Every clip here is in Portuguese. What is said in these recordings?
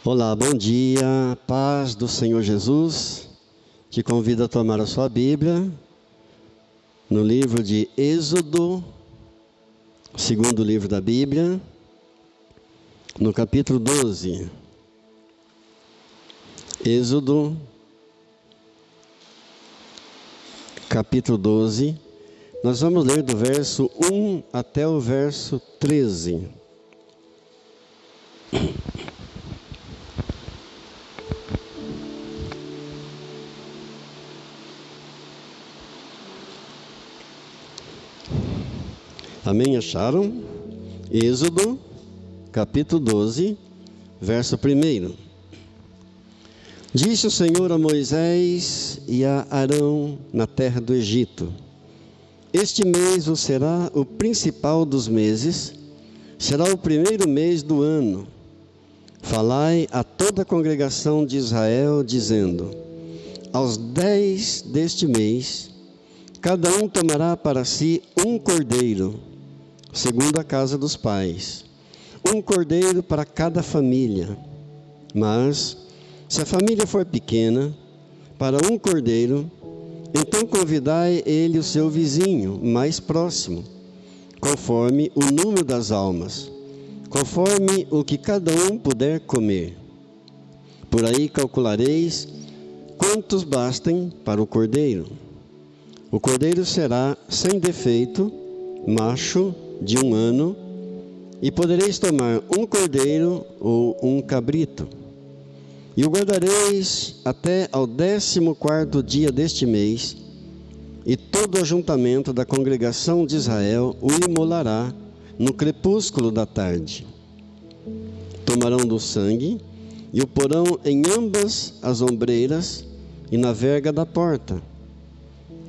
Olá, bom dia, paz do Senhor Jesus. Te convido a tomar a sua Bíblia no livro de Êxodo, segundo livro da Bíblia, no capítulo 12. Êxodo, capítulo 12. Nós vamos ler do verso 1 até o verso 13. Amém? Acharam? Êxodo, capítulo 12, verso 1. Disse o Senhor a Moisés e a Arão na terra do Egito: Este mês vos será o principal dos meses, será o primeiro mês do ano. Falai a toda a congregação de Israel, dizendo: Aos 10 deste mês, cada um tomará para si um cordeiro, segundo a casa dos pais, um cordeiro para cada família. Mas, se a família for pequena, para um cordeiro, então convidai ele o seu vizinho mais próximo, conforme o número das almas, conforme o que cada um puder comer. Por aí calculareis quantos bastem para o cordeiro. O cordeiro será sem defeito, macho, de 1 ano, e podereis tomar um cordeiro ou um cabrito. E o guardareis até ao 14º dia deste mês, e todo o ajuntamento da congregação de Israel o imolará no crepúsculo da tarde. Tomarão do sangue e o porão em ambas as ombreiras e na verga da porta,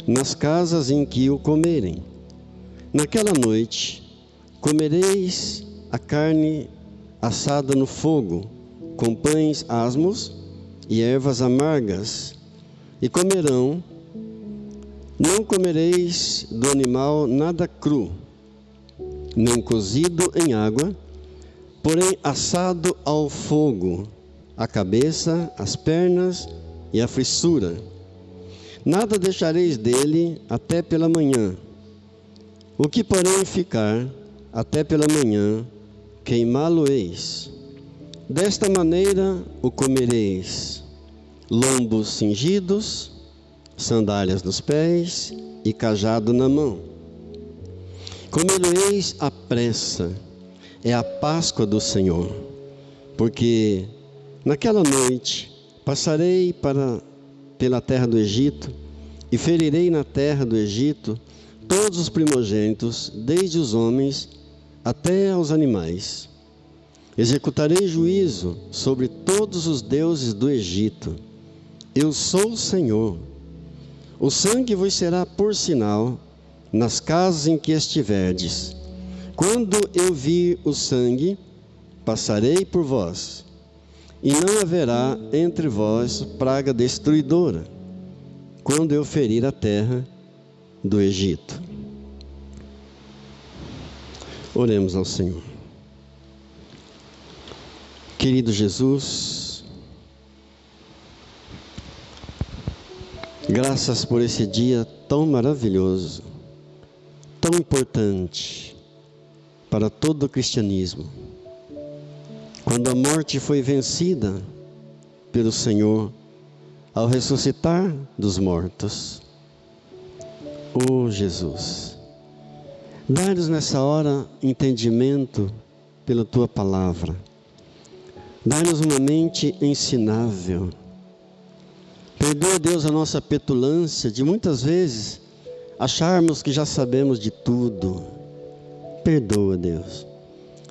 nas casas em que o comerem. Naquela noite comereis a carne assada no fogo, com pães asmos e ervas amargas, e comerão. Não comereis do animal nada cru, nem cozido em água, porém assado ao fogo, a cabeça, as pernas e a frissura. Nada deixareis dele até pela manhã. O que porém ficar até pela manhã, queimá-lo-eis. Desta maneira o comereis: lombos cingidos, sandálias nos pés e cajado na mão. Comereis à pressa, é a Páscoa do Senhor, porque naquela noite passarei pela terra do Egito, e ferirei na terra do Egito todos os primogênitos, desde os homens até aos animais. Executarei juízo sobre todos os deuses do Egito. Eu sou o Senhor. O sangue vos será por sinal nas casas em que estiverdes. Quando eu vir o sangue, passarei por vós, e não haverá entre vós praga destruidora, quando eu ferir a terra do Egito. Oremos ao Senhor. Querido Jesus, graças por esse dia tão maravilhoso, tão importante para todo o cristianismo, quando a morte foi vencida pelo Senhor ao ressuscitar dos mortos. Oh Jesus, dá-nos nessa hora entendimento pela Tua Palavra. Dá-nos uma mente ensinável. Perdoa, Deus, a nossa petulância de muitas vezes acharmos que já sabemos de tudo. Perdoa, Deus.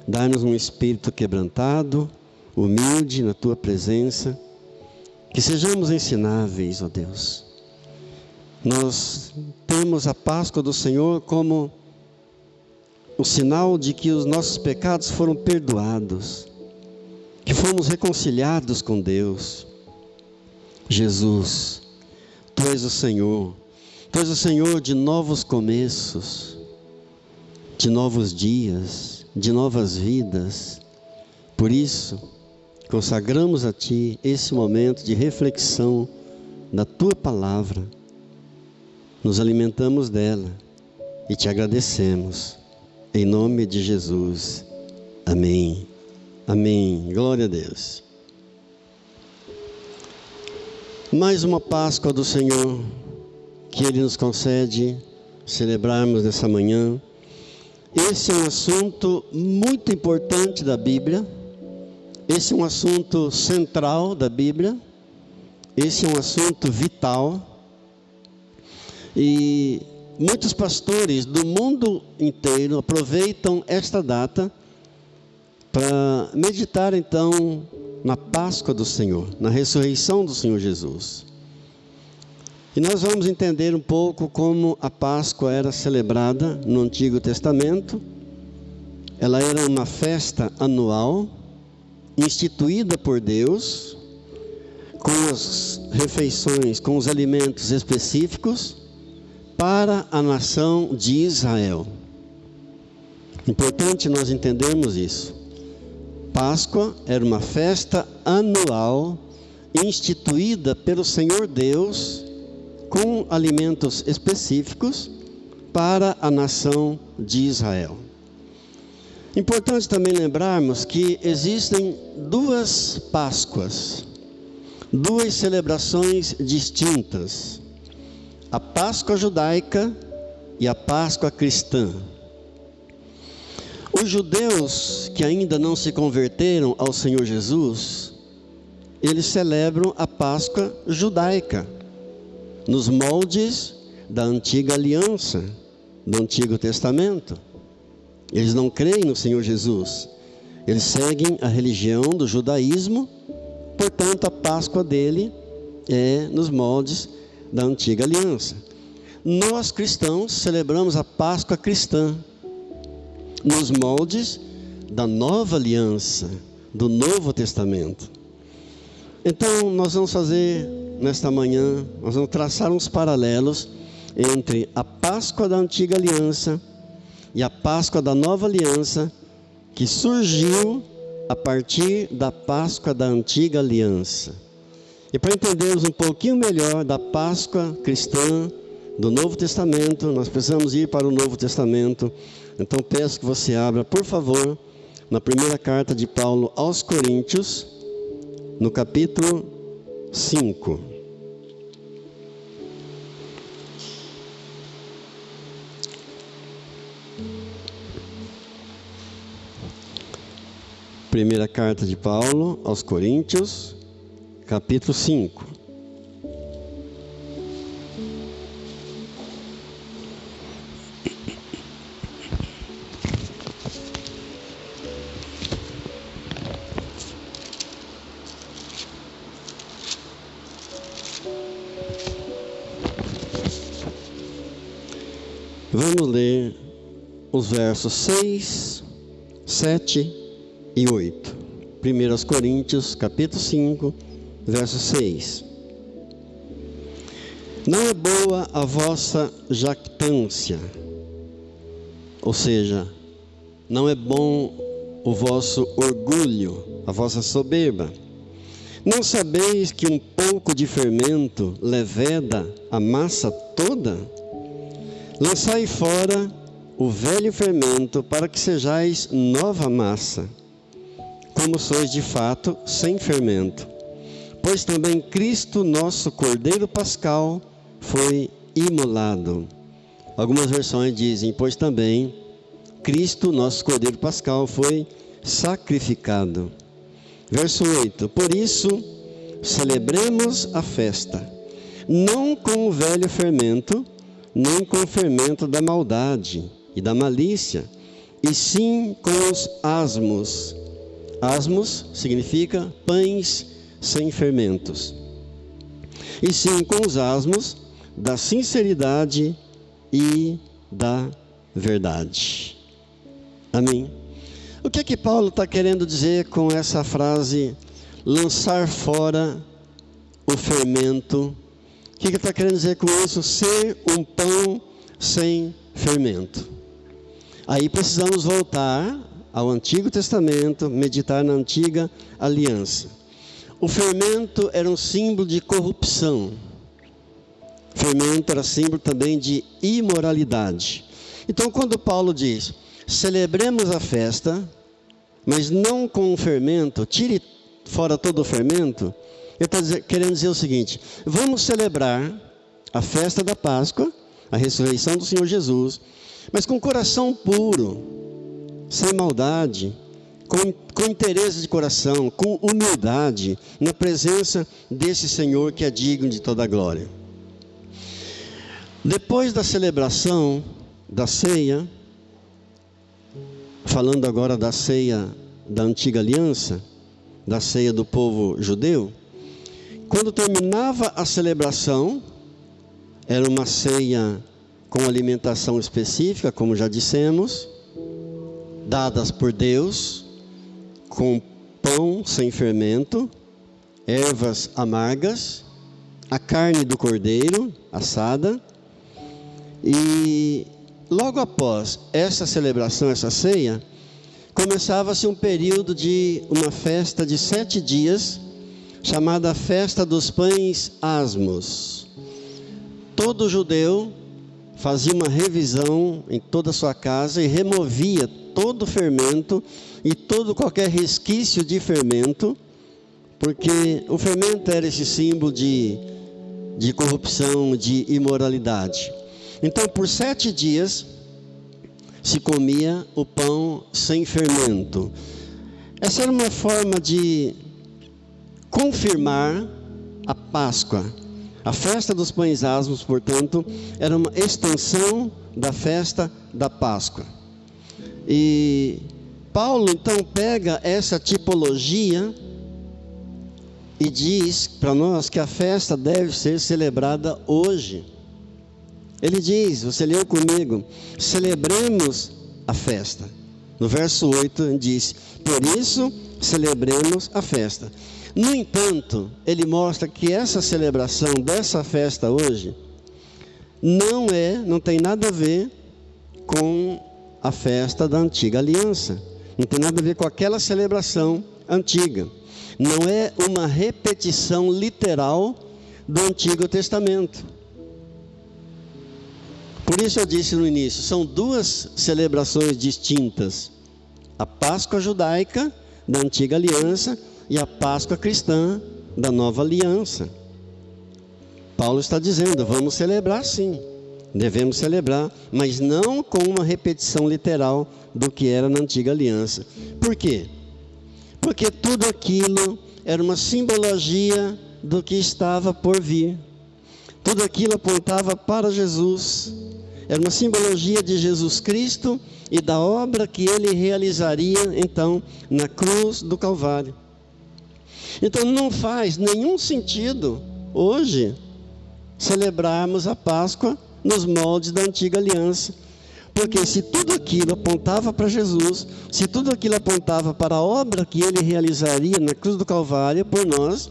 Dá-nos um espírito quebrantado, humilde na Tua presença. Que sejamos ensináveis, ó Deus. Nós temos a Páscoa do Senhor como o sinal de que os nossos pecados foram perdoados, que fomos reconciliados com Deus. Jesus, Tu és o Senhor. Tu és o Senhor de novos começos, de novos dias, de novas vidas. Por isso, consagramos a Ti esse momento de reflexão da Tua palavra. Nos alimentamos dela e Te agradecemos. Em nome de Jesus. Amém. Amém. Glória a Deus. Mais uma Páscoa do Senhor que Ele nos concede celebrarmos nessa manhã. Esse é um assunto muito importante da Bíblia. Esse é um assunto central da Bíblia. Esse é um assunto vital. E muitos pastores do mundo inteiro aproveitam esta data para meditar então na Páscoa do Senhor, na ressurreição do Senhor Jesus. E nós vamos entender um pouco como a Páscoa era celebrada no Antigo Testamento. Ela era uma festa anual, instituída por Deus, com as refeições, com os alimentos específicos, para a nação de Israel. Importante nós entendermos isso. Páscoa era uma festa anual, instituída pelo Senhor Deus, com alimentos específicos para a nação de Israel. Importante também lembrarmos que existem duas Páscoas, duas celebrações distintas: a Páscoa judaica e a Páscoa cristã. Os judeus que ainda não se converteram ao Senhor Jesus, eles celebram a Páscoa judaica, nos moldes da antiga aliança, do Antigo Testamento. Eles não creem no Senhor Jesus. Eles seguem a religião do judaísmo, portanto a Páscoa dele é nos moldes da antiga aliança. Nós cristãos celebramos a Páscoa cristã, nos moldes da nova aliança, do Novo Testamento. Então nós vamos fazer nesta manhã, nós vamos traçar uns paralelos entre a Páscoa da antiga aliança e a Páscoa da nova aliança, que surgiu a partir da Páscoa da antiga aliança. E para entendermos um pouquinho melhor da Páscoa cristã, do Novo Testamento, nós precisamos ir para o Novo Testamento. Então peço que você abra, por favor, na primeira carta de Paulo aos Coríntios, no capítulo 5. Primeira carta de Paulo aos Coríntios, capítulo 5. Vamos ler os versos 6, 7 e 8. 1 Coríntios, capítulo 5, verso 6. Não é boa a vossa jactância, ou seja, não é bom o vosso orgulho, a vossa soberba. Não sabeis que um pouco de fermento leveda a massa toda? Lançai fora o velho fermento, para que sejais nova massa, como sois de fato sem fermento. Pois também Cristo, nosso Cordeiro Pascal, foi imolado. Algumas versões dizem, pois também Cristo, nosso Cordeiro Pascal, foi sacrificado. Verso 8. Por isso, celebremos a festa, não com o velho fermento, nem com o fermento da maldade e da malícia, e sim com os asmos. Asmos significa pães sem fermentos. E sim com os asmos da sinceridade e da verdade. Amém? O que é que Paulo está querendo dizer com essa frase, lançar fora o fermento? O que ele está querendo dizer com isso? Ser um pão sem fermento. Aí precisamos voltar ao Antigo Testamento, meditar na Antiga Aliança. O fermento era um símbolo de corrupção. O fermento era símbolo também de imoralidade. Então, quando Paulo diz, celebremos a festa, mas não com o fermento, tire fora todo o fermento, ele está querendo dizer o seguinte: vamos celebrar a festa da Páscoa, a ressurreição do Senhor Jesus, mas com coração puro, sem maldade, com interesse de coração, com humildade, na presença desse Senhor que é digno de toda a glória. Depois da celebração da ceia, falando agora da ceia da Antiga Aliança, da ceia do povo judeu, quando terminava a celebração, era uma ceia com alimentação específica, como já dissemos, dadas por Deus, com pão sem fermento, ervas amargas, a carne do cordeiro assada. E logo após essa celebração, essa ceia, começava-se um período de uma festa de 7 dias, chamada Festa dos Pães Asmos. Todo judeu fazia uma revisão em toda a sua casa e removia todo o fermento e qualquer resquício de fermento, porque o fermento era esse símbolo de corrupção, de imoralidade. Então, por 7 dias, se comia o pão sem fermento. Essa era uma forma de confirmar a Páscoa. A festa dos pães asmos, portanto, era uma extensão da festa da Páscoa. E Paulo, então, pega essa tipologia e diz para nós que a festa deve ser celebrada hoje. Ele diz, você leu comigo, celebremos a festa. No verso 8 diz, por isso celebremos a festa. No entanto, ele mostra que essa celebração dessa festa hoje não tem nada a ver com a festa da Antiga Aliança. Não tem nada a ver com aquela celebração antiga. Não é uma repetição literal do Antigo Testamento. Por isso eu disse no início, são 2 celebrações distintas. A Páscoa judaica da Antiga Aliança e a Páscoa cristã da Nova Aliança. Paulo está dizendo, vamos celebrar sim, devemos celebrar, mas não com uma repetição literal do que era na Antiga Aliança. Por quê? Porque tudo aquilo era uma simbologia do que estava por vir. Tudo aquilo apontava para Jesus. Era uma simbologia de Jesus Cristo e da obra que ele realizaria, então, na cruz do Calvário. Então, não faz nenhum sentido, hoje, celebrarmos a Páscoa nos moldes da Antiga Aliança. Porque se tudo aquilo apontava para Jesus, se tudo aquilo apontava para a obra que ele realizaria na cruz do Calvário por nós,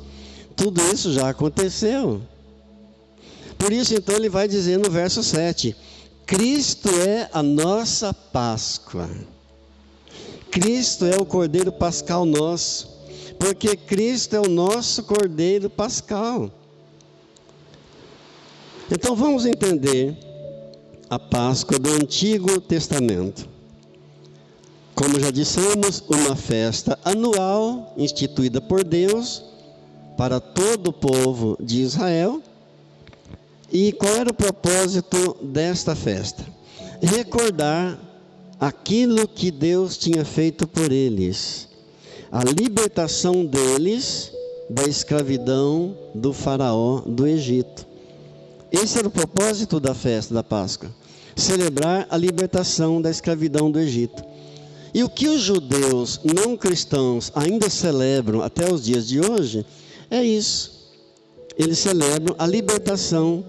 tudo isso já aconteceu. Por isso, então, ele vai dizer no verso 7, Cristo é a nossa Páscoa. Cristo é o Cordeiro Pascal nosso. Porque Cristo é o nosso Cordeiro Pascal. Então vamos entender a Páscoa do Antigo Testamento. Como já dissemos, uma festa anual instituída por Deus para todo o povo de Israel. E qual era o propósito desta festa? Recordar aquilo que Deus tinha feito por eles. A libertação deles da escravidão do faraó do Egito. Esse era o propósito da festa da Páscoa. Celebrar a libertação da escravidão do Egito. E o que os judeus não cristãos ainda celebram até os dias de hoje, é isso. Eles celebram a libertação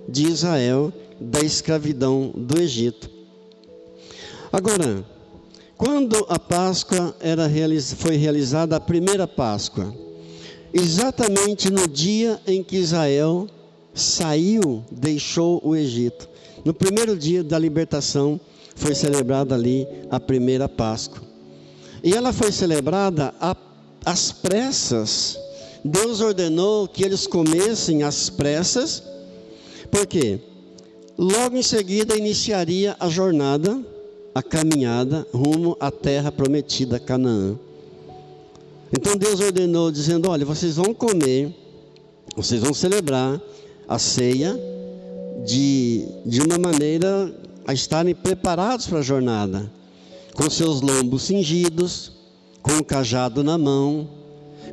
de Israel da escravidão do Egito. Agora, quando a Páscoa foi realizada, a primeira Páscoa, exatamente no dia em que Israel deixou o Egito. No primeiro dia da libertação, foi celebrada ali a primeira Páscoa. E ela foi celebrada às pressas. Deus ordenou que eles comessem às pressas. Por quê? Logo em seguida iniciaria a jornada, a caminhada rumo à terra prometida, Canaã. Então Deus ordenou, dizendo: olha, vocês vão comer, vocês vão celebrar a ceia de uma maneira a estarem preparados para a jornada, com seus lombos cingidos, com o cajado na mão,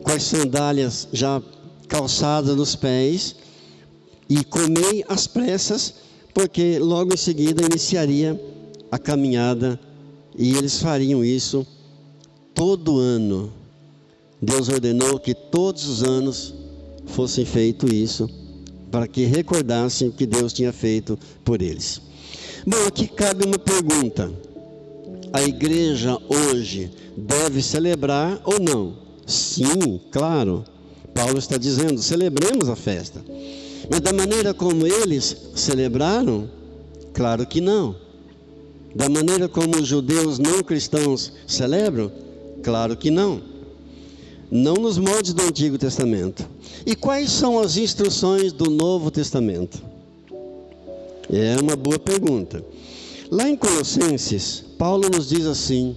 com as sandálias já calçadas nos pés, e comei às pressas, porque logo em seguida iniciaria a caminhada, e eles fariam isso todo ano. Deus ordenou que todos os anos fosse feito isso, para que recordassem o que Deus tinha feito por eles. Bom, aqui cabe uma pergunta: a igreja hoje deve celebrar ou não? Sim, claro. Paulo está dizendo: celebremos a festa. Mas da maneira como eles celebraram? Claro que não. Da maneira como os judeus não cristãos celebram? Claro que não. Não nos moldes do Antigo Testamento. E quais são as instruções do Novo Testamento? É uma boa pergunta. Lá em Colossenses, Paulo nos diz assim,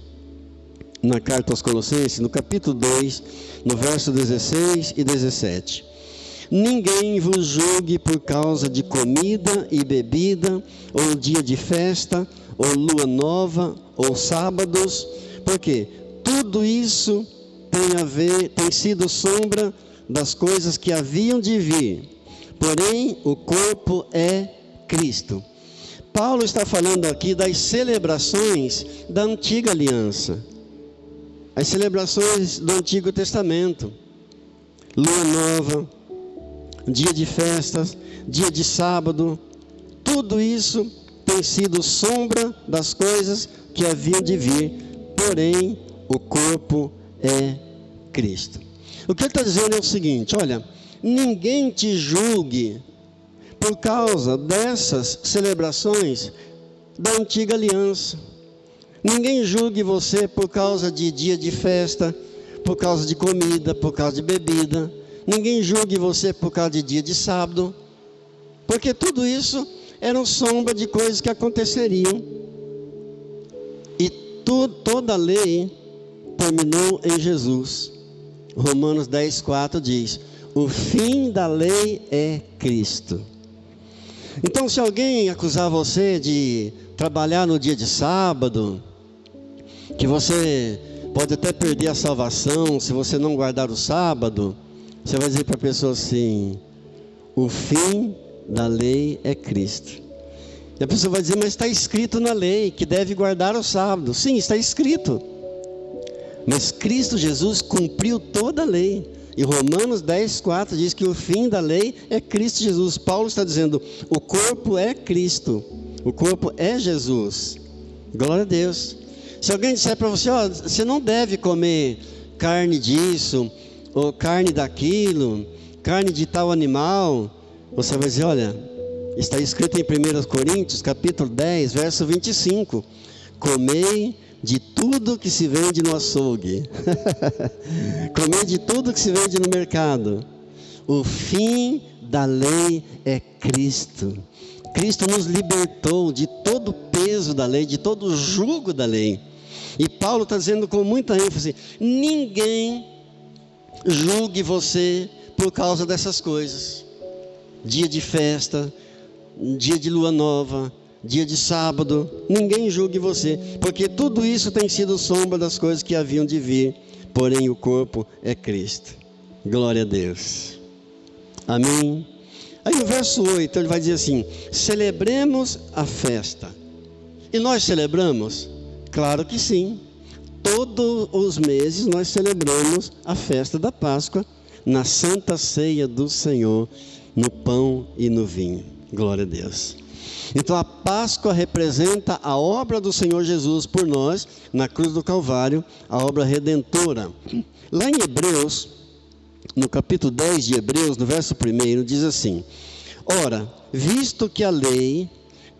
na carta aos Colossenses, no capítulo 2, no verso 16 e 17: ninguém vos julgue por causa de comida e bebida, ou dia de festa, ou lua nova, ou sábados, porque tudo isso tem sido sombra das coisas que haviam de vir, porém o corpo é Cristo. Paulo está falando aqui das celebrações da antiga aliança, as celebrações do Antigo Testamento: lua nova, dia de festas, dia de sábado. Tudo isso tem sido sombra das coisas que haviam de vir, porém o corpo é Cristo. O que ele está dizendo é o seguinte: olha, ninguém te julgue por causa dessas celebrações da antiga aliança. Ninguém julgue você por causa de dia de festa, por causa de comida, por causa de bebida. Ninguém julgue você por causa de dia de sábado, porque tudo isso era sombra de coisas que aconteceriam. E toda a lei terminou em Jesus. Romanos 10:4 diz: o fim da lei é Cristo. Então, se alguém acusar você de trabalhar no dia de sábado, que você pode até perder a salvação se você não guardar o sábado, você vai dizer para a pessoa assim: o fim da lei é Cristo. E a pessoa vai dizer: mas está escrito na lei que deve guardar o sábado. Sim, está escrito. Mas Cristo Jesus cumpriu toda a lei. E Romanos 10:4 diz que o fim da lei é Cristo Jesus. Paulo está dizendo: o corpo é Cristo, o corpo é Jesus. Glória a Deus. Se alguém disser para você: ó, você não deve comer carne disso, ou carne daquilo, carne de tal animal, você vai dizer: olha, está escrito em 1 Coríntios capítulo 10, verso 25: comei de tudo que se vende no açougue. Comer de tudo que se vende no mercado. O fim da lei é Cristo. Cristo nos libertou de todo o peso da lei, de todo o jugo da lei. E Paulo está dizendo com muita ênfase: ninguém julgue você por causa dessas coisas. Dia de festa, dia de lua nova, dia de sábado, ninguém julgue você, porque tudo isso tem sido sombra das coisas que haviam de vir, porém o corpo é Cristo. Glória a Deus. Amém. Aí no verso 8 ele vai dizer assim: celebremos a festa. E nós celebramos? Claro que sim. Todos os meses nós celebramos a festa da Páscoa, na Santa Ceia do Senhor, no pão e no vinho. Glória a Deus. Então a Páscoa representa a obra do Senhor Jesus por nós, na cruz do Calvário, a obra redentora. Lá em Hebreus, no capítulo 10 de Hebreus, no verso 1, diz assim: ora, visto que a lei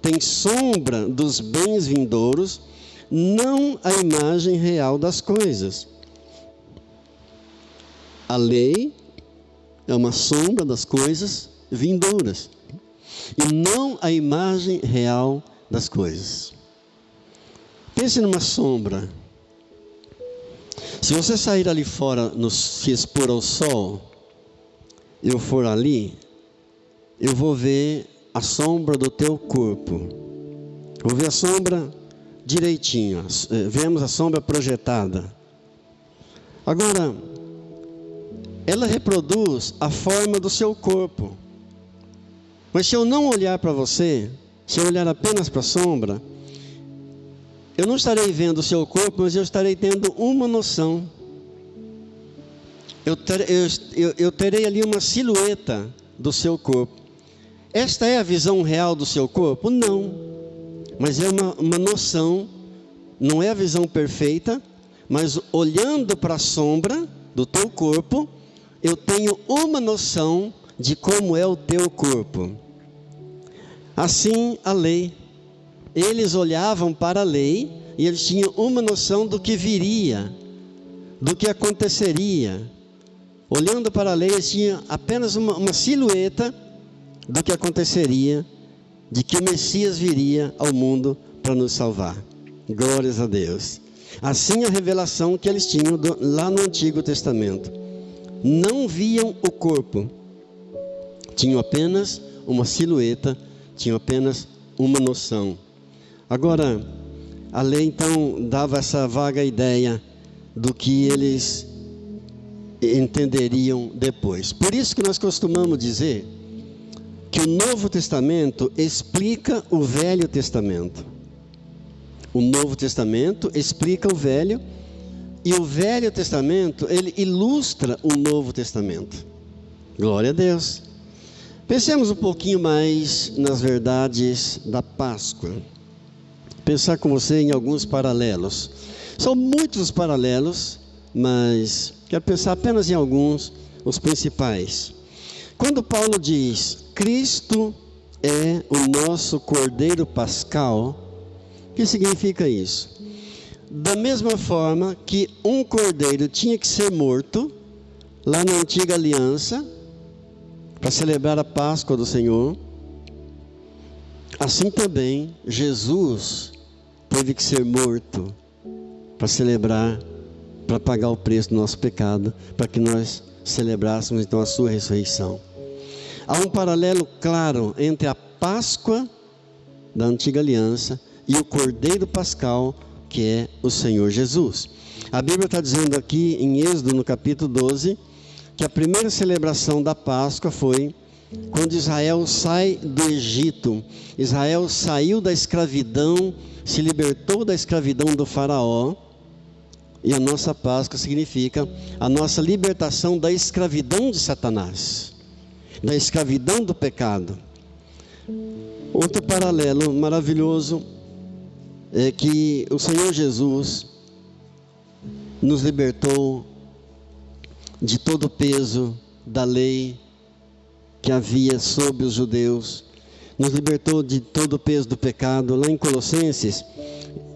tem sombra dos bens vindouros, não a imagem real das coisas. A lei é uma sombra das coisas vindouras, e não a imagem real das coisas. Pense numa sombra. Se você sair ali fora, se expor ao sol, eu for ali, eu vou ver a sombra do teu corpo. Vou ver a sombra direitinho. Vemos a sombra projetada. Agora, ela reproduz a forma do seu corpo. Mas se eu não olhar para você, se eu olhar apenas para a sombra, eu não estarei vendo o seu corpo, mas eu estarei tendo uma noção. Eu terei ali uma silhueta do seu corpo. Esta é a visão real do seu corpo? Não. Mas é uma noção, não é a visão perfeita, mas olhando para a sombra do teu corpo, eu tenho uma noção de como é o teu corpo. Assim a lei. Eles olhavam para a lei e eles tinham uma noção do que viria, do que aconteceria. Olhando para a lei, eles tinham apenas uma silhueta do que aconteceria, de que o Messias viria ao mundo para nos salvar. Glórias a Deus. Assim a revelação que eles tinham lá no Antigo Testamento. Não viam o corpo, tinham apenas uma silhueta, tinham apenas uma noção. Agora, a lei então dava essa vaga ideia do que eles entenderiam depois. Por isso que nós costumamos dizer que o Novo Testamento explica o Velho Testamento. O Novo Testamento explica o Velho, e o Velho Testamento, ele ilustra o Novo Testamento. Glória a Deus. Pensemos um pouquinho mais nas verdades da Páscoa. Pensar com você em alguns paralelos. São muitos os paralelos, mas quero pensar apenas em alguns, os principais. Quando Paulo diz, Cristo é o nosso Cordeiro Pascal, o que significa isso? Da mesma forma que um cordeiro tinha que ser morto, lá na antiga aliança, para celebrar a Páscoa do Senhor, assim também Jesus teve que ser morto para celebrar, para pagar o preço do nosso pecado, para que nós celebrássemos então a sua ressurreição. Há um paralelo claro entre a Páscoa da antiga aliança e o Cordeiro Pascal, que é o Senhor Jesus. A Bíblia está dizendo aqui em Êxodo, no capítulo 12, que a primeira celebração da Páscoa foi quando Israel sai do Egito. Israel saiu da escravidão, se libertou da escravidão do faraó, e a nossa Páscoa significa a nossa libertação da escravidão de Satanás, da escravidão do pecado. Outro paralelo maravilhoso é que o Senhor Jesus nos libertou de todo o peso da lei que havia sobre os judeus, nos libertou de todo o peso do pecado. Lá em Colossenses,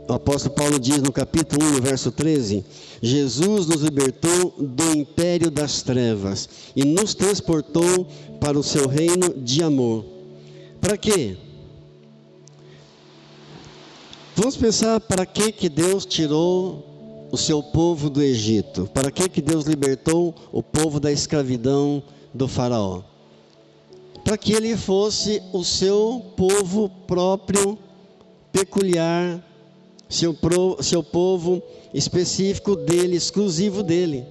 o apóstolo Paulo diz no capítulo 1, no verso 13, Jesus nos libertou do império das trevas e nos transportou para o seu reino de amor. Para quê? Vamos pensar para que Deus tirou o seu povo do Egito. Para que Deus libertou o povo da escravidão do faraó? Para que ele fosse o seu povo próprio, peculiar, seu povo específico dele, exclusivo dele.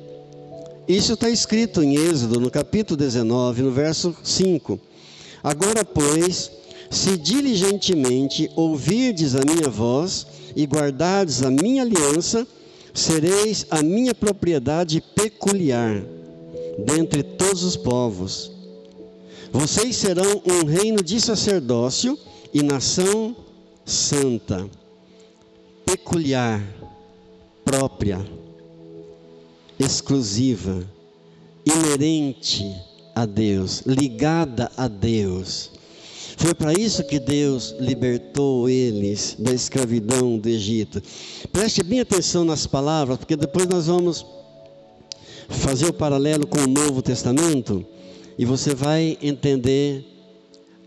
Isso está escrito em Êxodo, no capítulo 19, no verso 5. Agora, pois, se diligentemente ouvirdes a minha voz e guardardes a minha aliança, sereis a minha propriedade peculiar dentre todos os povos. Vocês serão um reino de sacerdócio e nação santa, peculiar, própria, exclusiva, inerente a Deus, ligada a Deus. Foi para isso que Deus libertou eles da escravidão do Egito. Preste bem atenção nas palavras, porque depois nós vamos fazer o paralelo com o Novo Testamento e você vai entender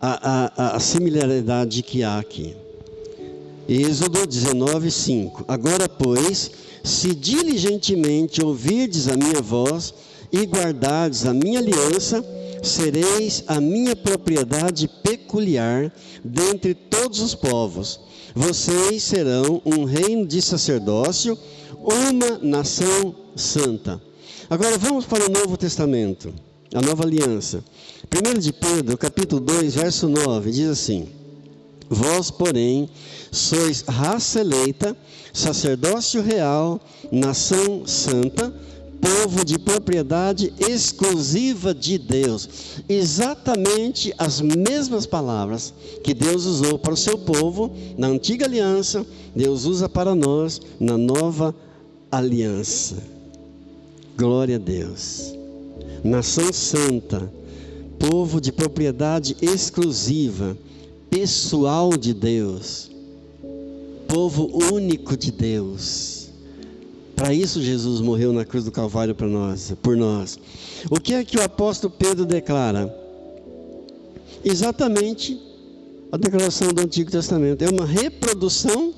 a similaridade que há aqui. Êxodo 19:5. Agora, pois, se diligentemente ouvirdes a minha voz e guardardes a minha aliança, sereis a minha propriedade peculiar dentre todos os povos. Vocês serão um reino de sacerdócio, uma nação santa. Agora vamos para o Novo Testamento, a nova aliança. 1 de Pedro, capítulo 2, verso 9, diz assim: Vós, porém, sois raça eleita, sacerdócio real, nação santa, povo de propriedade exclusiva de Deus. Exatamente as mesmas palavras que Deus usou para o seu povo na antiga aliança, Deus usa para nós na nova aliança. Glória a Deus. Nação santa, povo de propriedade exclusiva, pessoal de Deus, povo único de Deus. Para isso Jesus morreu na cruz do Calvário por nós. O que é que o apóstolo Pedro declara? Exatamente a declaração do Antigo Testamento. É uma reprodução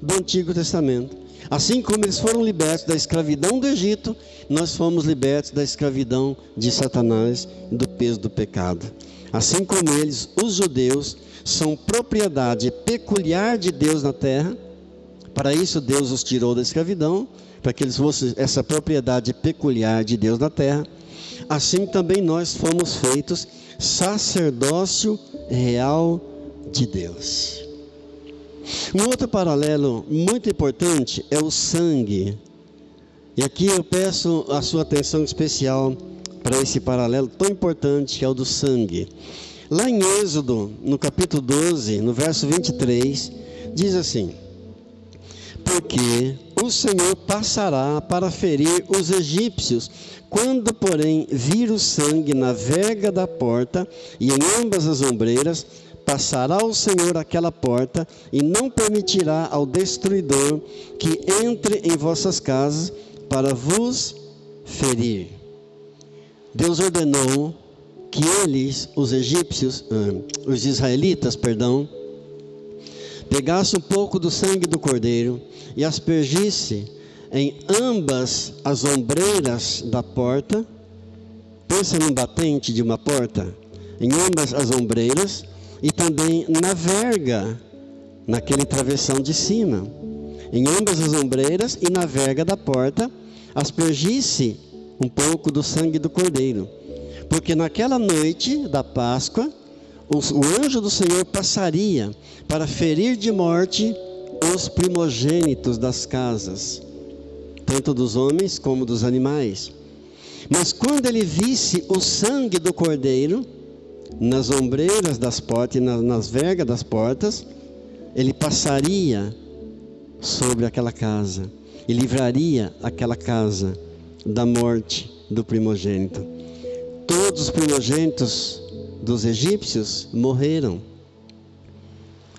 do Antigo Testamento. Assim como eles foram libertos da escravidão do Egito, nós fomos libertos da escravidão de Satanás e do peso do pecado. Assim como eles, os judeus, são propriedade peculiar de Deus na terra. Para isso Deus os tirou da escravidão, para que eles fossem essa propriedade peculiar de Deus na terra. Assim também nós fomos feitos sacerdócio real de Deus. Um outro paralelo muito importante é o sangue. E aqui eu peço a sua atenção especial para esse paralelo tão importante que é o do sangue. Lá em Êxodo, no capítulo 12, no verso 23, diz assim: Porque o Senhor passará para ferir os egípcios, quando, porém, vir o sangue na verga da porta e em ambas as ombreiras, passará o Senhor aquela porta e não permitirá ao destruidor que entre em vossas casas para vos ferir. Deus ordenou que eles, os israelitas, pegasse um pouco do sangue do cordeiro e aspergisse em ambas as ombreiras da porta. Pensa num batente de uma porta, em ambas as ombreiras e também na verga, naquele travessão de cima. Em ambas as ombreiras e na verga da porta, aspergisse um pouco do sangue do cordeiro. Porque naquela noite da Páscoa, o anjo do Senhor passaria para ferir de morte os primogênitos das casas, tanto dos homens como dos animais. Mas quando ele visse o sangue do cordeiro nas ombreiras das portas e nas vergas das portas, ele passaria sobre aquela casa e livraria aquela casa da morte do primogênito. Todos os primogênitos dos egípcios morreram,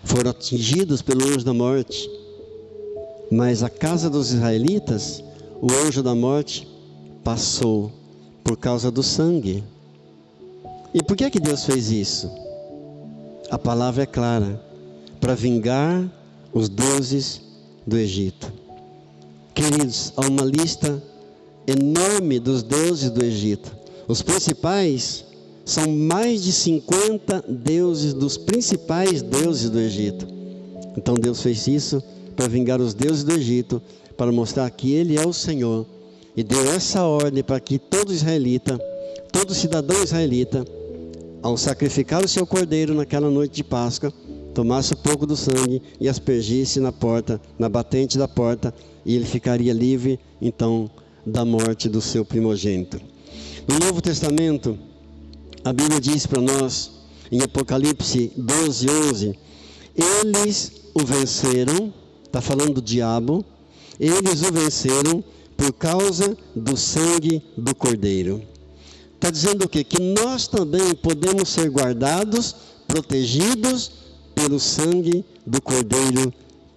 foram atingidos pelo anjo da morte. Mas a casa dos israelitas, o anjo da morte passou por causa do sangue. E por que Deus fez isso? A palavra é clara: para vingar os deuses do Egito. Queridos, há uma lista enorme dos deuses do Egito. Os principais são mais de 50 deuses, dos principais deuses do Egito. Então Deus fez isso para vingar os deuses do Egito, para mostrar que Ele é o Senhor. E deu essa ordem para que todo israelita, todo cidadão israelita, ao sacrificar o seu cordeiro naquela noite de Páscoa, tomasse um pouco do sangue e aspergisse na porta, na batente da porta, e ele ficaria livre, então, da morte do seu primogênito. No Novo Testamento, a Bíblia diz para nós, em Apocalipse 12:11, eles o venceram, está falando do diabo, eles o venceram por causa do sangue do cordeiro. Está dizendo o quê? Que nós também podemos ser guardados, protegidos pelo sangue do Cordeiro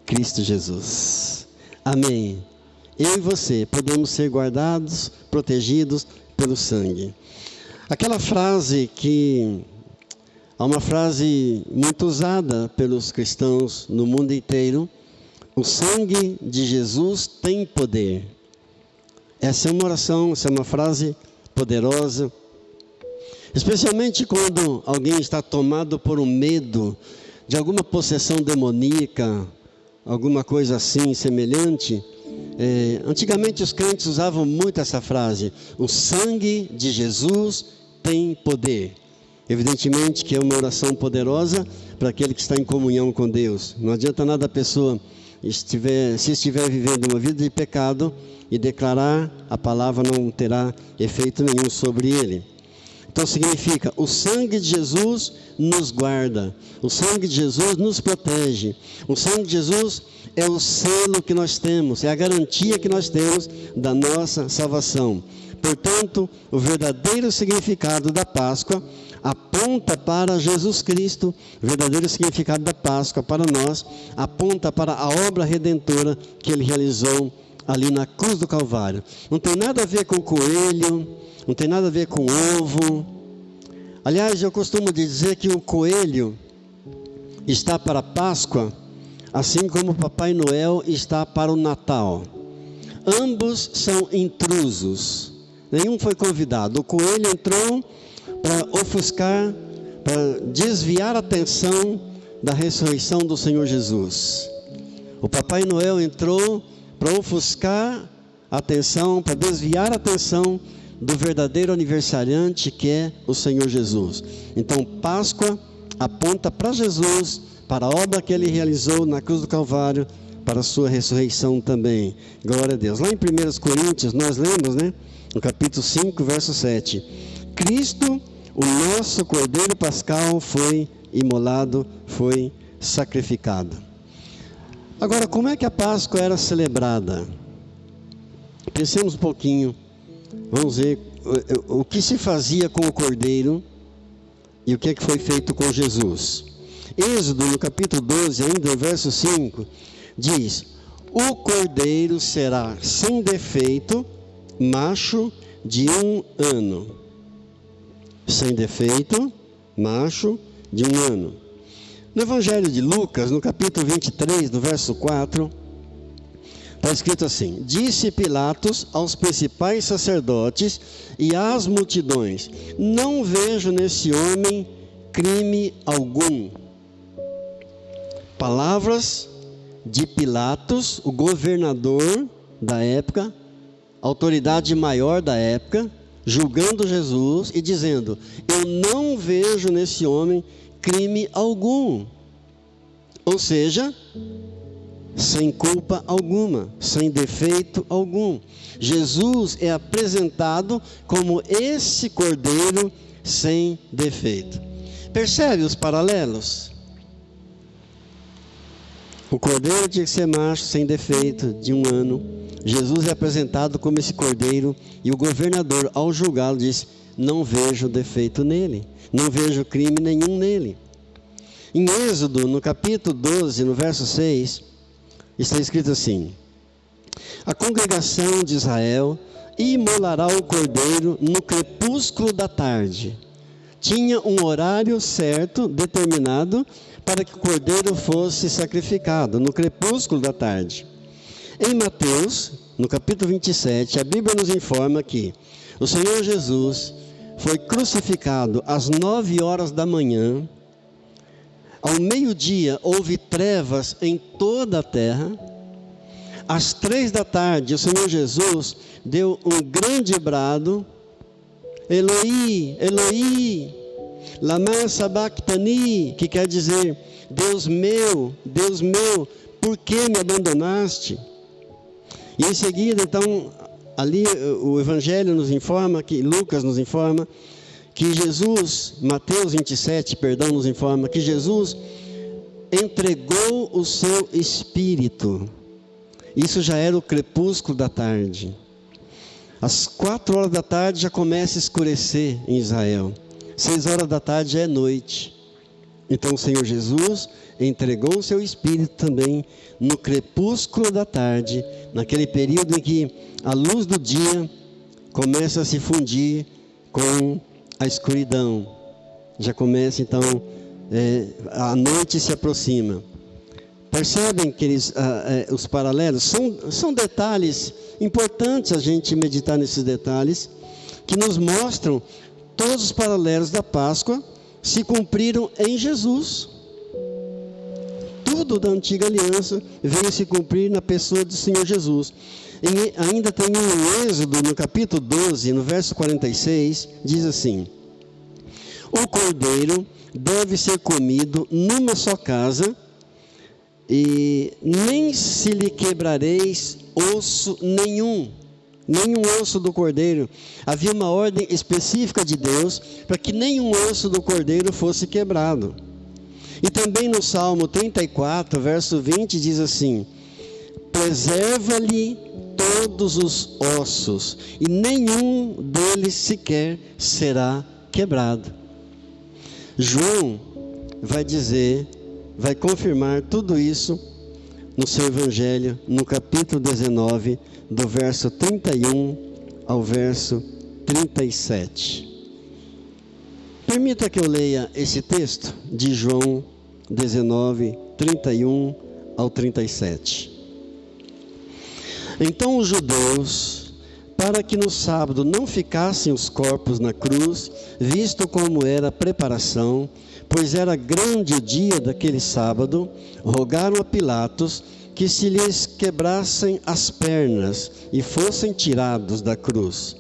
Cristo Jesus. Amém. Eu e você podemos ser guardados, protegidos pelo sangue. Aquela frase que é uma frase muito usada pelos cristãos no mundo inteiro: o sangue de Jesus tem poder. Essa é uma oração, essa é uma frase poderosa, especialmente quando alguém está tomado por um medo de alguma possessão demoníaca, alguma coisa assim semelhante. Antigamente os crentes usavam muito essa frase: o sangue de Jesus tem poder. Evidentemente que é uma oração poderosa para aquele que está em comunhão com Deus. Não adianta nada a pessoa se estiver vivendo uma vida de pecado e declarar, a palavra não terá efeito nenhum sobre ele. Então significa: o sangue de Jesus nos guarda, o sangue de Jesus nos protege, o sangue de Jesus é o selo que nós temos, é a garantia que nós temos da nossa salvação. Portanto, o verdadeiro significado da Páscoa aponta para Jesus Cristo. O verdadeiro significado da Páscoa para nós aponta para a obra redentora que Ele realizou ali na cruz do Calvário. Não tem nada a ver com coelho, não tem nada a ver com ovo. Aliás, eu costumo dizer que o coelho está para a Páscoa, assim como o Papai Noel está para o Natal. Ambos são intrusos, nenhum foi convidado. O coelho entrou para ofuscar, para desviar a atenção da ressurreição do Senhor Jesus. O Papai Noel entrou para ofuscar a atenção, para desviar a atenção do verdadeiro aniversariante, que é o Senhor Jesus. Então, Páscoa aponta para Jesus, para a obra que Ele realizou na cruz do Calvário, para a sua ressurreição também. Glória a Deus. Lá em 1 Coríntios, nós lemos, no capítulo 5, verso 7. Cristo, o nosso Cordeiro Pascal, foi imolado, foi sacrificado. Agora, como é que a Páscoa era celebrada? Pensemos um pouquinho. Vamos ver o que se fazia com o Cordeiro e o que é que foi feito com Jesus. Êxodo, no capítulo 12, ainda no verso 5, diz: o Cordeiro será sem defeito, macho de 1 ano. Sem defeito, macho de 1 ano. No Evangelho de Lucas, no capítulo 23, no verso 4, está escrito assim: disse Pilatos aos principais sacerdotes e às multidões: não vejo nesse homem crime algum. Palavras de Pilatos, o governador da época, autoridade maior da época, julgando Jesus e dizendo: eu não vejo nesse homem crime algum. Ou seja, sem culpa alguma, sem defeito algum. Jesus é apresentado como esse Cordeiro sem defeito. Percebe os paralelos? O Cordeiro tinha que ser macho, sem defeito, de 1 ano. Jesus é apresentado como esse Cordeiro, e o governador, ao julgá-lo, disse: não vejo defeito nele, não vejo crime nenhum nele. Em Êxodo, no capítulo 12, no verso 6, está escrito assim: a congregação de Israel imolará o Cordeiro no crepúsculo da tarde. Tinha um horário certo, determinado, para que o Cordeiro fosse sacrificado, no crepúsculo da tarde. Em Mateus, no capítulo 27, a Bíblia nos informa que o Senhor Jesus foi crucificado às 9 horas da manhã. Ao meio-dia houve trevas em toda a terra. Às 3 da tarde, o Senhor Jesus deu um grande brado: Eloi, Eloi, lama sabachthani, que quer dizer: Deus meu, por que me abandonaste? E em seguida, então, ali o Evangelho nos informa, que Lucas nos informa, que Jesus, Mateus 27, nos informa que Jesus entregou o seu Espírito. Isso já era o crepúsculo da tarde. Às 4 horas da tarde já começa a escurecer em Israel. 6 horas da tarde já é noite. Então o Senhor Jesus entregou o seu Espírito também no crepúsculo da tarde, naquele período em que a luz do dia começa a se fundir com a escuridão. Já começa então, a noite se aproxima. Percebem que os paralelos são detalhes importantes, a gente meditar nesses detalhes, que nos mostram todos os paralelos da Páscoa se cumpriram em Jesus. Tudo da antiga aliança veio se cumprir na pessoa do Senhor Jesus. E ainda tem um Êxodo, no capítulo 12, no verso 46, diz assim: o cordeiro deve ser comido numa só casa, e nem se lhe quebrareis osso nenhum osso do cordeiro. Havia uma ordem específica de Deus para que nenhum osso do cordeiro fosse quebrado. E também no Salmo 34, verso 20, diz assim: preserva-lhe todos os ossos, e nenhum deles sequer será quebrado. João vai confirmar tudo isso no seu Evangelho, no capítulo 19, do verso 31 ao verso 37. Permita que eu leia esse texto de João 19, 31 ao 37. Então os judeus, para que no sábado não ficassem os corpos na cruz, visto como era a preparação, pois era grande o dia daquele sábado, rogaram a Pilatos que se lhes quebrassem as pernas e fossem tirados da cruz.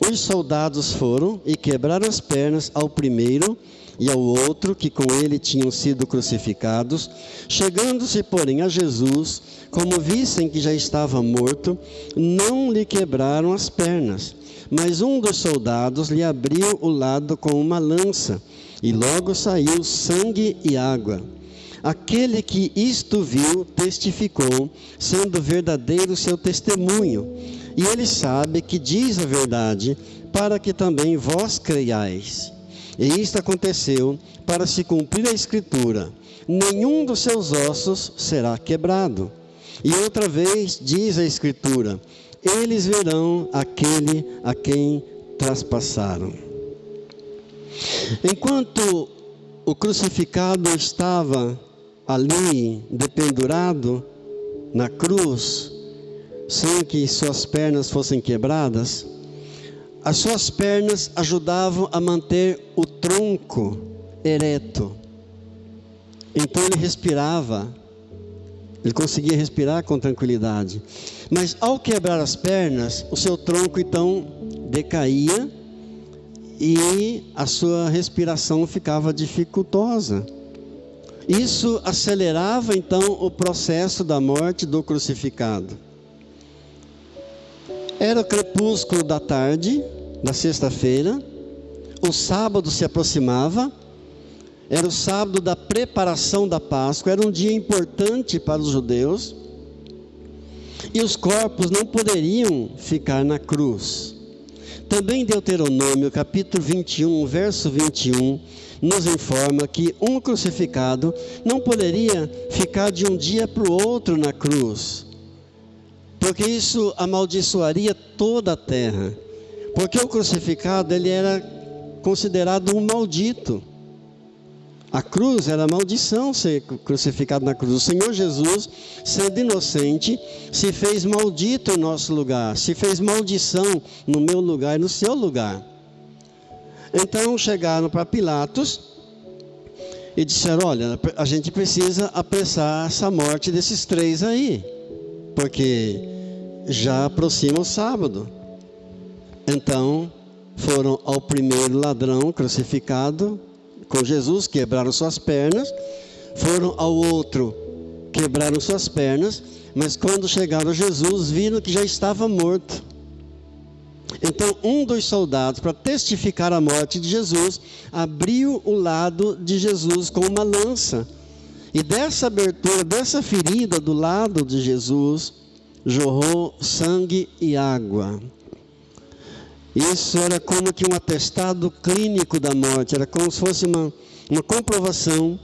Os soldados foram e quebraram as pernas ao primeiro e ao outro que com ele tinham sido crucificados. Chegando-se, porém, a Jesus, como vissem que já estava morto, não lhe quebraram as pernas. Mas um dos soldados lhe abriu o lado com uma lança, e logo saiu sangue e água. Aquele que isto viu testificou, sendo verdadeiro o seu testemunho. E ele sabe que diz a verdade, para que também vós creiais. E isto aconteceu para se cumprir a Escritura: nenhum dos seus ossos será quebrado. E outra vez diz a Escritura: eles verão aquele a quem traspassaram. Enquanto o crucificado estava ali, dependurado na cruz, sem que suas pernas fossem quebradas, as suas pernas ajudavam a manter o tronco ereto. Então ele respirava, ele conseguia respirar com tranquilidade. Mas ao quebrar as pernas, o seu tronco então decaía e a sua respiração ficava dificultosa. Isso acelerava então o processo da morte do crucificado. Era o crepúsculo da tarde, da sexta-feira, o sábado se aproximava, era o sábado da preparação da Páscoa, era um dia importante para os judeus, e os corpos não poderiam ficar na cruz. Também Deuteronômio, capítulo 21, verso 21, nos informa que um crucificado não poderia ficar de um dia para o outro na cruz, porque isso amaldiçoaria toda a terra. Porque o crucificado, ele era considerado um maldito. A cruz era maldição, ser crucificado na cruz. O Senhor Jesus, sendo inocente, se fez maldito em nosso lugar, se fez maldição no meu lugar e no seu lugar. Então chegaram para Pilatos e disseram: olha, a gente precisa apressar essa morte desses três aí, porque já aproxima o sábado. Então foram ao primeiro ladrão crucificado com Jesus, quebraram suas pernas. Foram ao outro, quebraram suas pernas. Mas quando chegaram a Jesus, viram que já estava morto. Então um dos soldados, para testificar a morte de Jesus, abriu o lado de Jesus com uma lança. E dessa abertura, dessa ferida do lado de Jesus, jorrou sangue e água. Isso era como que um atestado clínico da morte, era como se fosse uma comprovação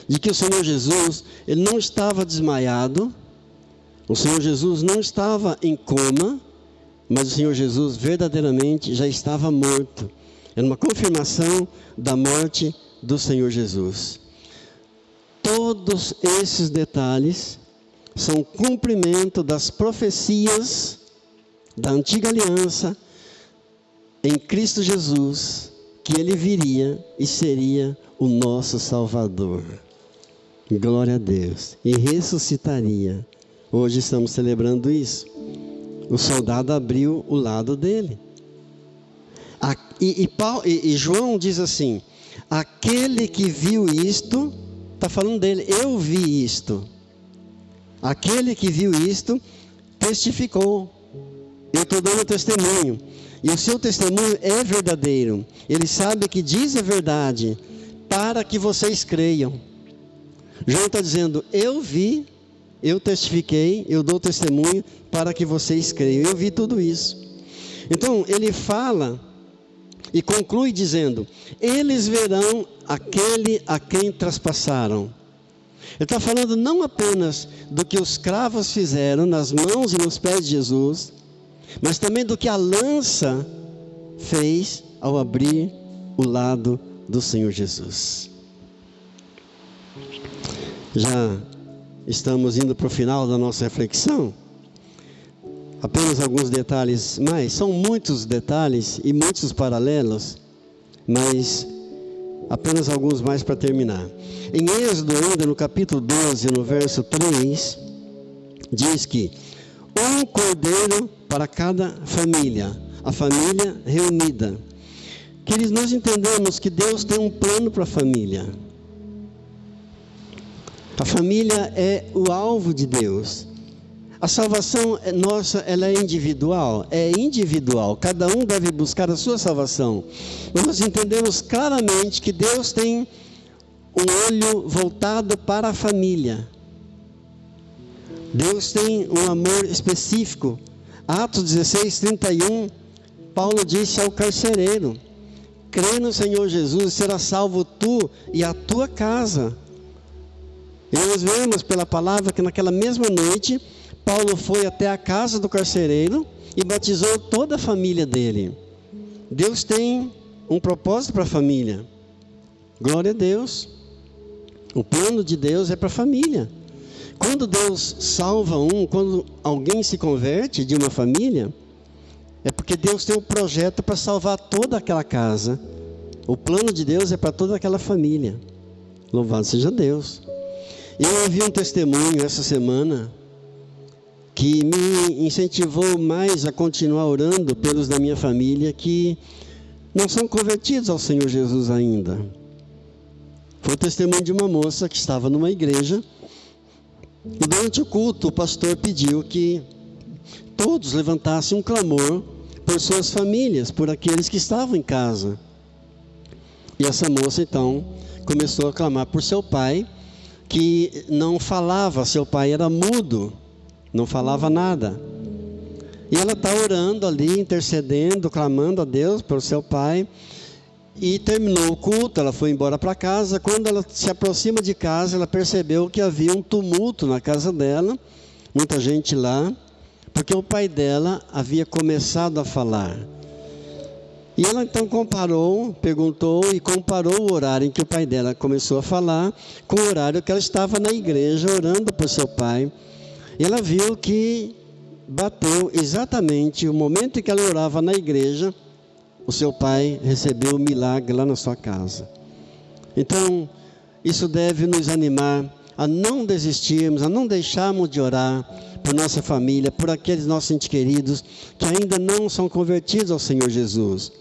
de que o Senhor Jesus, ele não estava desmaiado, o Senhor Jesus não estava em coma, mas o Senhor Jesus verdadeiramente já estava morto. Era uma confirmação da morte do Senhor Jesus. Todos esses detalhes são cumprimento das profecias da antiga aliança em Cristo Jesus, que ele viria e seria o nosso Salvador. Glória a Deus. E ressuscitaria. Hoje estamos celebrando isso. O soldado abriu o lado dele. E João diz assim: aquele que viu isto, está falando dele, eu vi isto. Aquele que viu isto testificou. Eu estou dando testemunho. E o seu testemunho é verdadeiro. Ele sabe que diz a verdade para que vocês creiam. João está dizendo: eu vi, eu testifiquei, eu dou testemunho para que vocês creiam. Eu vi tudo isso. Então ele fala e conclui dizendo: eles verão aquele a quem traspassaram. Ele está falando não apenas do que os cravos fizeram nas mãos e nos pés de Jesus, mas também do que a lança fez ao abrir o lado do Senhor Jesus. Já estamos indo para o final da nossa reflexão. Apenas alguns detalhes mais. São muitos detalhes e muitos paralelos, mas apenas alguns mais para terminar. Em Êxodo, ainda no capítulo 12, no verso 3, diz que um cordeiro para cada família, a família reunida. Queridos, nós entendemos que Deus tem um plano para a família. A família é o alvo de Deus. A salvação nossa, ela é individual. Cada um deve buscar a sua salvação. Mas nós entendemos claramente que Deus tem um olho voltado para a família. Deus tem um amor específico. Atos 16, 31, Paulo disse ao carcereiro: crê no Senhor Jesus e será salvo tu e a tua casa. E nós vemos pela palavra que naquela mesma noite, Paulo foi até a casa do carcereiro e batizou toda a família dele. Deus tem um propósito para a família. Glória a Deus. O plano de Deus é para a família. Quando Deus salva quando alguém se converte de uma família, é porque Deus tem um projeto para salvar toda aquela casa. O plano de Deus é para toda aquela família. Louvado seja Deus. Eu ouvi um testemunho essa semana que me incentivou mais a continuar orando pelos da minha família que não são convertidos ao Senhor Jesus ainda. Foi o testemunho de uma moça que estava numa igreja e durante o culto o pastor pediu que todos levantassem um clamor por suas famílias, por aqueles que estavam em casa. E essa moça então começou a clamar por seu pai, que não falava, seu pai era mudo, não falava nada. E ela está orando ali, intercedendo, clamando a Deus pelo seu pai. E terminou o culto, ela foi embora para casa. Quando ela se aproxima de casa, ela percebeu que havia um tumulto na casa dela, muita gente lá, porque o pai dela havia começado a falar. E ela então perguntou e comparou o horário em que o pai dela começou a falar com o horário que ela estava na igreja orando por seu pai. E ela viu que bateu exatamente o momento em que ela orava na igreja, o seu pai recebeu o milagre lá na sua casa. Então, isso deve nos animar a não desistirmos, a não deixarmos de orar por nossa família, por aqueles nossos entes queridos que ainda não são convertidos ao Senhor Jesus.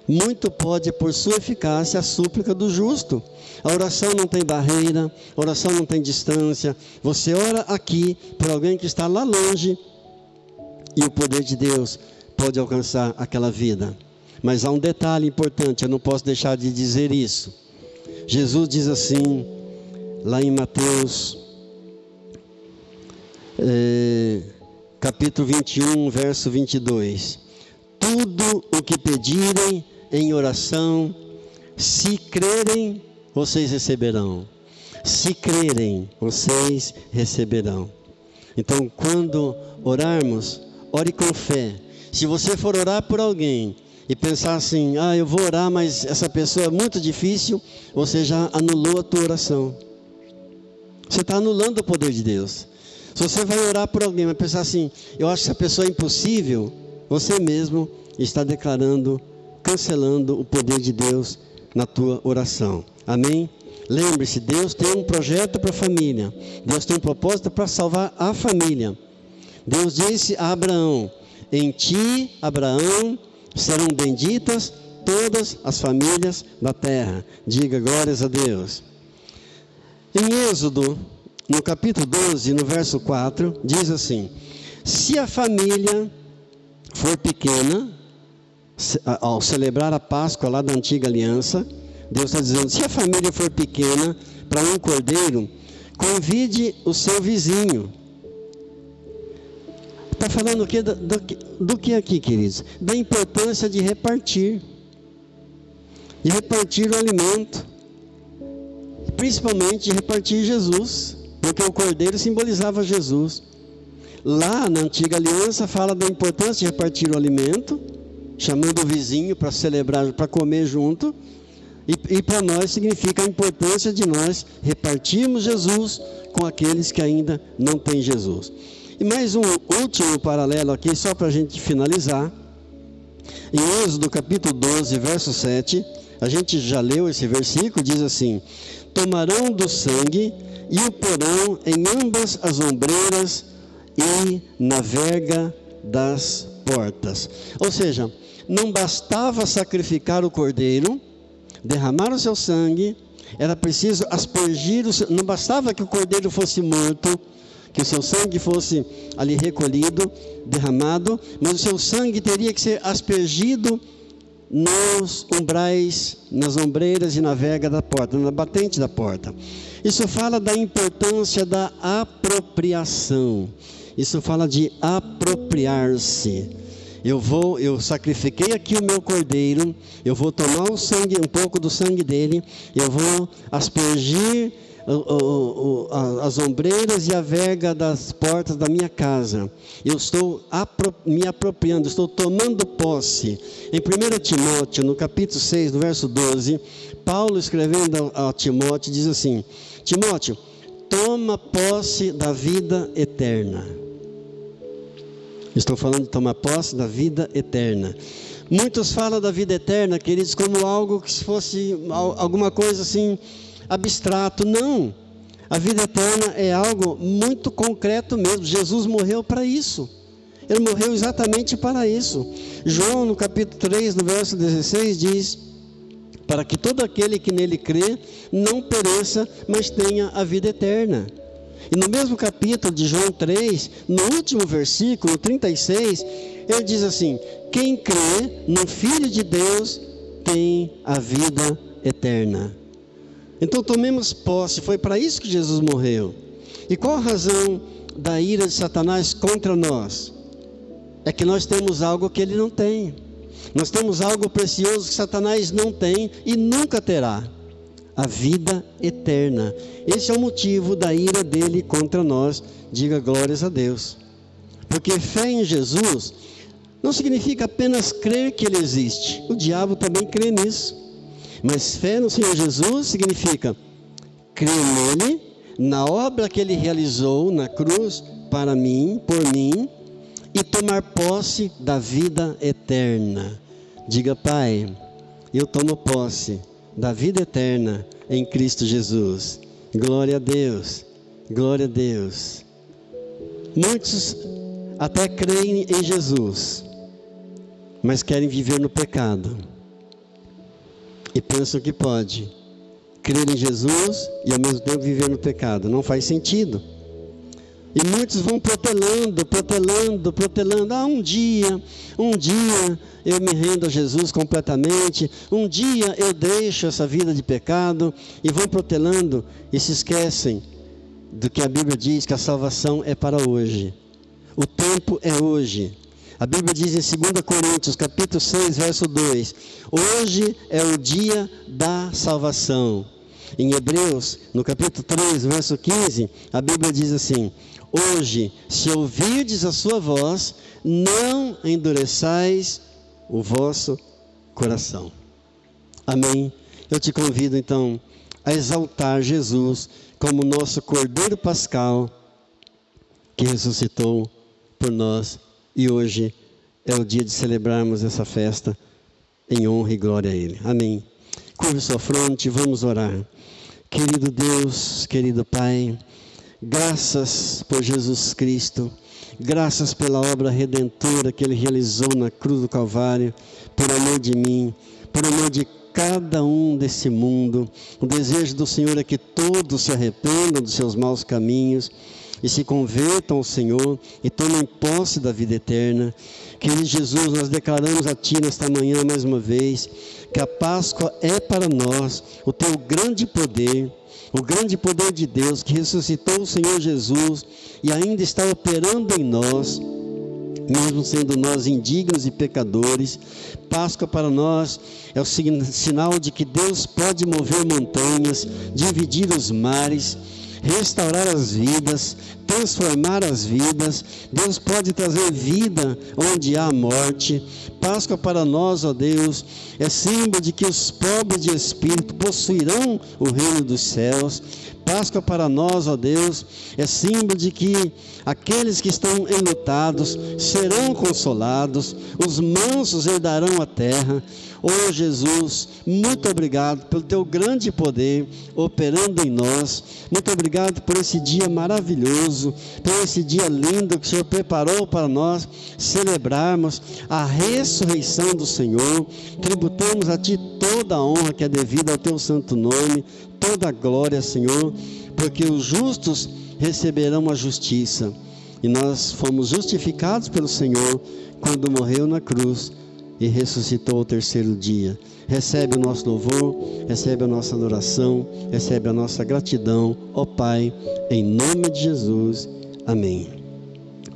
Muito pode, por sua eficácia, a súplica do justo. A oração não tem barreira, a oração não tem distância. Você ora aqui por alguém que está lá longe e o poder de Deus pode alcançar aquela vida. Mas há um detalhe importante, eu não posso deixar de dizer isso. Jesus diz assim, lá em Mateus, capítulo 21, verso 22. Tudo o que pedirem em oração, se crerem, vocês receberão. Se crerem, vocês receberão. Então, quando orarmos, ore com fé. Se você for orar por alguém e pensar assim, eu vou orar, mas essa pessoa é muito difícil, você já anulou a tua oração. Você está anulando o poder de Deus. Se você vai orar por alguém, mas pensar assim, eu acho que essa pessoa é impossível, você mesmo está declarando, cancelando o poder de Deus na tua oração. Amém? Lembre-se, Deus tem um projeto para a família. Deus tem um propósito para salvar a família. Deus disse a Abraão, em ti, Abraão, serão benditas todas as famílias da terra. Diga glórias a Deus. Em Êxodo, no capítulo 12, no verso 4, diz assim, se a família for pequena, ao celebrar a Páscoa lá da antiga aliança, Deus está dizendo, se a família for pequena para um cordeiro, convide o seu vizinho. Está falando o quê? Do que aqui, queridos? Da importância de repartir. De repartir o alimento. Principalmente de repartir Jesus. Porque o cordeiro simbolizava Jesus. Lá na antiga aliança fala da importância de repartir o alimento, chamando o vizinho para celebrar, para comer junto. E para nós significa a importância de nós repartirmos Jesus com aqueles que ainda não têm Jesus. E mais um último paralelo aqui, só para a gente finalizar. Em Êxodo capítulo 12, verso 7, a gente já leu esse versículo, diz assim, tomarão do sangue e o porão em ambas as ombreiras e na verga das portas. Ou seja, não bastava sacrificar o cordeiro, derramar o seu sangue, era preciso aspergir, não bastava que o cordeiro fosse morto, que o seu sangue fosse ali recolhido, derramado, mas o seu sangue teria que ser aspergido nos umbrais, nas ombreiras e na verga da porta, na batente da porta. Isso fala da importância da apropriação. Isso fala de apropriar-se. Eu sacrifiquei aqui o meu cordeiro, eu vou tomar o sangue, um pouco do sangue dele, eu vou aspergir as ombreiras e a verga das portas da minha casa. Eu estou me apropriando, estou tomando posse. Em 1 Timóteo, no capítulo 6, no verso 12, Paulo escrevendo a Timóteo, diz assim, Timóteo, toma posse da vida eterna. Estou falando de tomar posse da vida eterna. Muitos falam da vida eterna, queridos, como algo que fosse alguma coisa assim, abstrato. Não. A vida eterna é algo muito concreto mesmo. Jesus morreu para isso. Ele morreu exatamente para isso. João, no capítulo 3, no verso 16, diz, para que todo aquele que nele crê não pereça, mas tenha a vida eterna. E no mesmo capítulo de João 3, no último versículo, 36, ele diz assim, quem crê no Filho de Deus tem a vida eterna. Então tomemos posse, foi para isso que Jesus morreu. E qual a razão da ira de Satanás contra nós? É que nós temos algo que ele não tem. Nós temos algo precioso que Satanás não tem e nunca terá. A vida eterna. Esse é o motivo da ira dele contra nós. Diga glórias a Deus. Porque fé em Jesus não significa apenas crer que ele existe. O diabo também crê nisso. Mas fé no Senhor Jesus significa crer nele, na obra que ele realizou na cruz para mim, por mim, e tomar posse da vida eterna. Diga, Pai, eu tomo posse da vida eterna em Cristo Jesus. Glória a Deus, glória a Deus. Muitos até creem em Jesus, mas querem viver no pecado. E pensam que pode crer em Jesus e ao mesmo tempo viver no pecado. Não faz sentido. E muitos vão protelando. Um dia eu me rendo a Jesus completamente. Um dia eu deixo essa vida de pecado. E vão protelando e se esquecem do que a Bíblia diz, que a salvação é para hoje. O tempo é hoje. A Bíblia diz em 2 Coríntios, capítulo 6, verso 2, hoje é o dia da salvação. Em Hebreus, no capítulo 3, verso 15, a Bíblia diz assim: hoje, se ouvirdes a sua voz, não endureçais o vosso coração. Amém? Eu te convido então a exaltar Jesus como nosso Cordeiro Pascal, que ressuscitou por nós, e hoje é o dia de celebrarmos essa festa em honra e glória a Ele. Amém. Curve sua fronte, vamos orar. Querido Deus, querido Pai, graças por Jesus Cristo, graças pela obra redentora que Ele realizou na cruz do Calvário, por amor de mim, por amor de cada um desse mundo. O desejo do Senhor é que todos se arrependam dos seus maus caminhos e se convertam ao Senhor e tomem posse da vida eterna. Querido Jesus, nós declaramos a Ti nesta manhã mais uma vez que a Páscoa é para nós o Teu grande poder, o grande poder de Deus que ressuscitou o Senhor Jesus e ainda está operando em nós, mesmo sendo nós indignos e pecadores. Páscoa para nós é o sinal de que Deus pode mover montanhas, dividir os mares, restaurar as vidas, transformar as vidas. Deus pode trazer vida onde há morte. Páscoa para nós, ó Deus, é símbolo de que os pobres de espírito possuirão o reino dos céus. Páscoa para nós, ó Deus, é símbolo de que aqueles que estão enlutados serão consolados, os mansos herdarão a terra. Ó Jesus, muito obrigado pelo Teu grande poder operando em nós. Muito obrigado por esse dia maravilhoso, por esse dia lindo que o Senhor preparou para nós celebrarmos a ressurreição do Senhor. Tributamos a Ti toda a honra que é devida ao Teu santo nome, toda a glória, Senhor, porque os justos receberão a justiça. E nós fomos justificados pelo Senhor quando morreu na cruz e ressuscitou ao terceiro dia. Recebe o nosso louvor, recebe a nossa adoração, recebe a nossa gratidão, ó Pai, em nome de Jesus. Amém.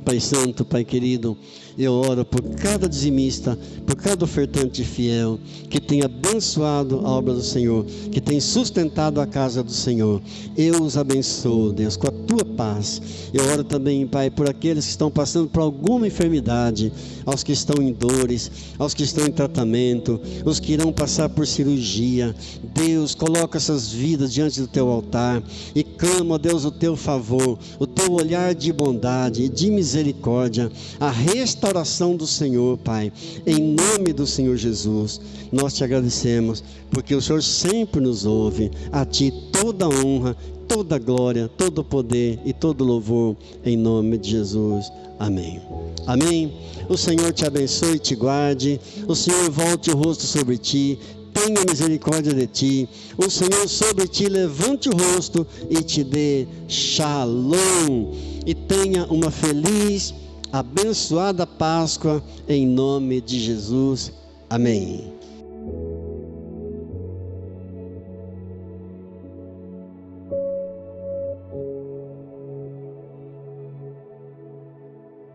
Pai Santo, Pai querido, eu oro por cada dizimista, por cada ofertante fiel, que tem abençoado a obra do Senhor, que tem sustentado a casa do Senhor. Eu os abençoo, Deus, com a Tua paz. Eu oro também, Pai, por aqueles que estão passando por alguma enfermidade, aos que estão em dores, aos que estão em tratamento, os que irão passar por cirurgia. Deus, coloca essas vidas diante do Teu altar e clama, ó Deus, o Teu favor, o Teu olhar de bondade e de misericórdia, a restauração do Senhor, Pai, em nome do Senhor Jesus. Nós Te agradecemos, porque o Senhor sempre nos ouve. A Ti toda a honra, toda a glória, todo o poder e todo o louvor, em nome de Jesus. Amém. Amém. O Senhor te abençoe e te guarde. O Senhor volte o rosto sobre ti, tenha misericórdia de ti. O Senhor sobre ti levante o rosto e te dê shalom. E tenha uma feliz, abençoada Páscoa, em nome de Jesus. Amém.